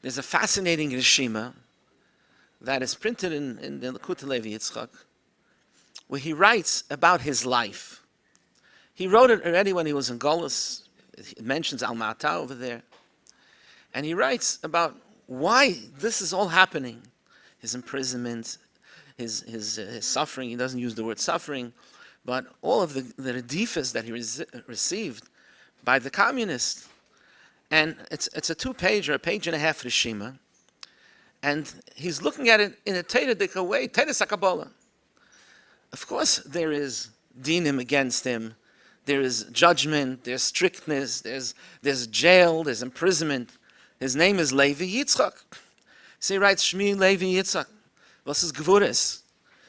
There's a fascinating rishima that is printed in the Horav Levi Yitzchok, where he writes about his life. He wrote it already when he was in Golus. It mentions Almata over there. And he writes about why this is all happening. His imprisonment, his suffering. He doesn't use the word suffering, but all of the redifas that he received by the communists. And it's a 2-page or a page and a half rishima. And he's looking at it in a Teda way, Teda Sakabola. Of course, there is dinim against him. There is judgment, there's strictness, there's jail, there's imprisonment. His name is Levi Yitzchok. So he writes, Shmi Levi Yitzchok. Was is Gvuras?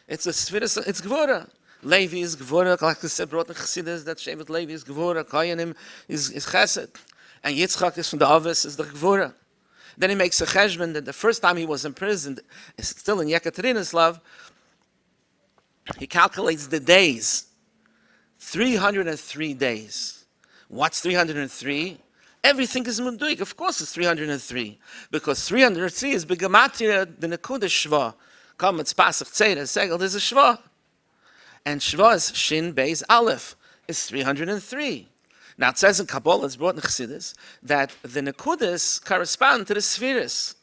It's Gvura. Levi is Gvura, like I said, brought in Chassidus, that Shevet Levi is Gvura, Koyanim is Chesed. And Yitzchak is from the Ovis, is the Gvura. Then he makes a cheshbon that the first time he was imprisoned, still in Yekaterinoslav, he calculates the days. 303 days. What's 303? Everything is munduik. Of course it's 303. Because 303 is begamatira the nekuda shva. Come, it's pasach tzeda, segel, there's a shva. And shva is shin beis aleph. Is 303. Now it says in Kabbalah, it's brought in Chassidus, that the nekudas correspond to the spheres.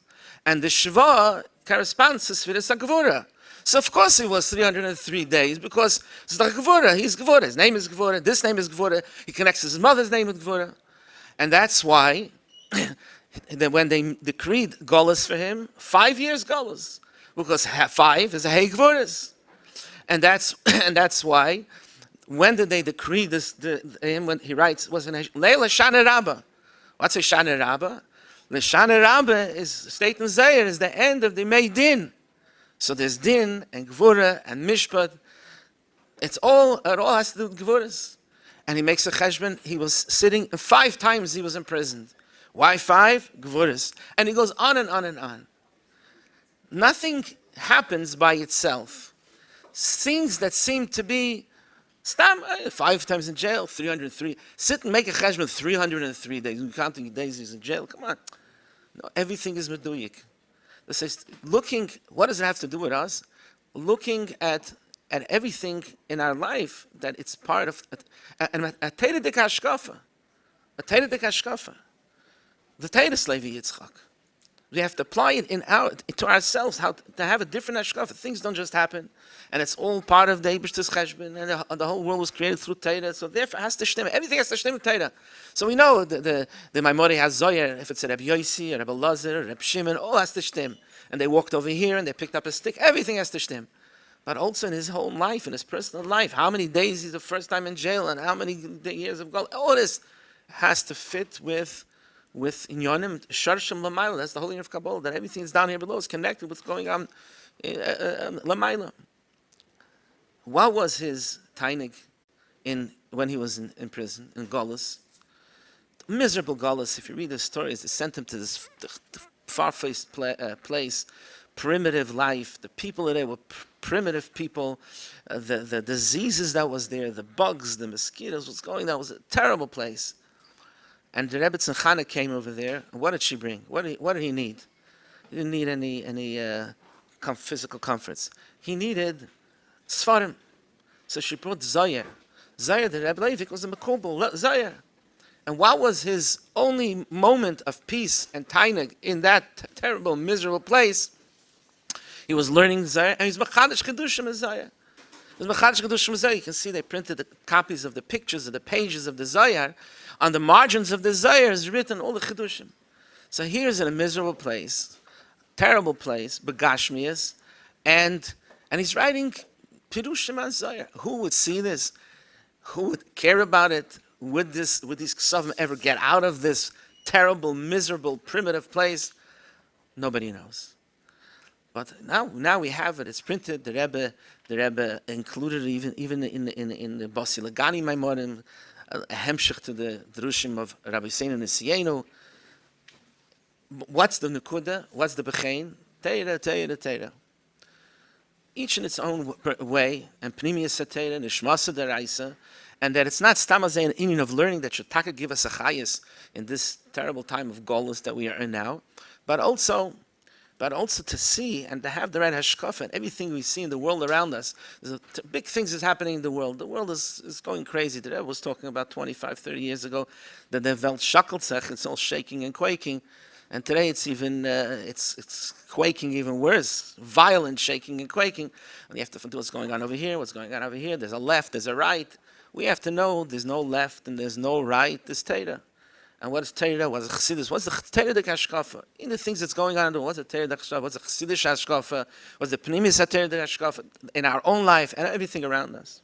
And the shva corresponds to spheres agvura. So of course it was 303 days, because it's like Gevura, he's Gevura, his name is Gevura, this name is Gevura, he connects his mother's name with Gevura. And that's why that when they decreed Golus for him, 5 years Golus, because 5 is a Hey Gevuras. And that's why, when did they decree this, him, when he writes, was in Leila Shana Rabbah. What's a Shana Rabbah? The Shana Rabbah is, state in Zayir, is the end of the Mei Din. So there's din and gvura and mishpat. It all has to do with gvuras. And he makes a cheshbon. He was sitting 5 times he was imprisoned. Why 5? Gvuras. And he goes on and on and on. Nothing happens by itself. Things that seem to be 5 times in jail, 303. Sit and make a cheshbon 303 days. You're counting days he's in jail. Come on. No, everything is meduyik. What does it have to do with us? Looking at everything in our life that it's part of, and a Teda de Kashkafa, the Teda Levi Yitzchok. We have to apply it to ourselves, how to have a different Hashkafa. Things don't just happen, and it's all part of the Eibishter's Cheshbon, and the whole world was created through Teda, so therefore it has to stem. Everything has to stem with Teda. So we know the Maimori has Zoyer, if it's a Rebbe Yossi, a Rebbe Lazar, a Rebbe Shimon, all has to stem. And they walked over here, and they picked up a stick. Everything has to stem. But also in his whole life, in his personal life, how many days he's the first time in jail, and how many years of gold, all this has to fit with Inyonim, Sharshim Lamaila. That's the whole year of Kabbalah, that everything is down here below is connected with what's going on Lamaila. What was his tainig when he was in prison, in Galus? Miserable Galus. If you read the stories, they sent him to this far-faced place, primitive life. The people there were primitive people. The diseases that was there, the bugs, the mosquitoes, what's going on, that was a terrible place. And the Rebbe Tzanchana came over there. And what did she bring? What did he need? He didn't need any physical comforts. He needed Sfarim. So she brought Zayir. Zayir, the Rebbe Leivik, was a Mekubal Zayir. And what was his only moment of peace and tainug in that terrible, miserable place? He was learning Zayir, and he's Machadish Kedushim Zayir. You can see they printed the copies of the pictures of the pages of the Zayir. On the margins of the Zayir is written all the Chedushim. So here's in a miserable place, terrible place, Begashmias, and he's writing Pirushim on Zayir. Who would see this? Who would care about it? Would these Ksavim ever get out of this terrible, miserable, primitive place? Nobody knows. But now we have it. It's printed. The Rebbe included it even in the Basi Lagani Maimorim, a hemshich to the Drushim of Rabbi Zushe Winner. What's the Nekuda? What's the Bechein? Teira. Each in its own way, and Pnimiyas Teira, Nishmasa Deraisa, and that it's not stamazay an union of learning that should taka give us a chayis in this terrible time of Golus that we are in now, but also to see and to have the right hashkafa and everything we see in the world around us. There's big things is happening in the world. The world is going crazy. The Rebbe was talking about 25, 30 years ago that the Welt shackelt, it's all shaking and quaking. And today it's even it's quaking even worse, violent shaking and quaking. And you have to know what's going on over here, what's going on over here. There's a left, there's a right. We have to know there's no left and there's no right. There's Torah. And what is Torah? What's the Chassidus? What's the Torah de Hashkafa? In the things that's going on in the world, what's the Torah de Hashkafa? What's the Chassidish Hashkafa? What's the Pnimis Torah de Hashkafa? In our own life and everything around us.